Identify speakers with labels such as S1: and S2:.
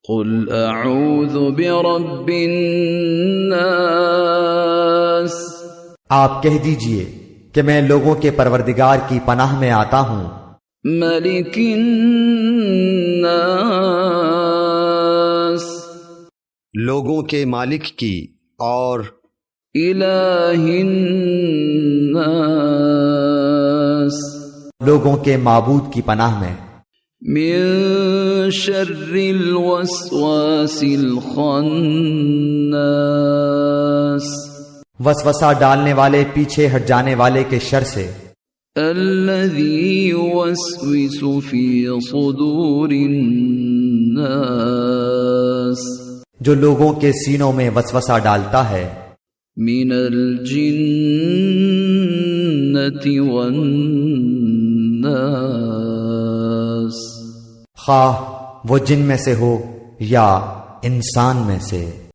S1: قل اعوذ برب الناس،
S2: آپ کہہ دیجئے کہ میں لوگوں کے پروردگار کی پناہ میں آتا ہوں،
S1: ملک الناس،
S3: لوگوں کے مالک کی، اور
S1: الہ الناس،
S2: لوگوں کے معبود کی پناہ میں،
S1: من شر الوسواس الخناس،
S2: وسوسہ ڈالنے والے پیچھے ہٹ جانے والے کے شر سے،
S1: الذی یوسوس فی صدور الناس،
S2: جو لوگوں کے سینوں میں وسوسہ ڈالتا ہے،
S1: من الجنۃ والناس،
S2: خواہ وہ جن میں سے ہو یا انسان میں سے۔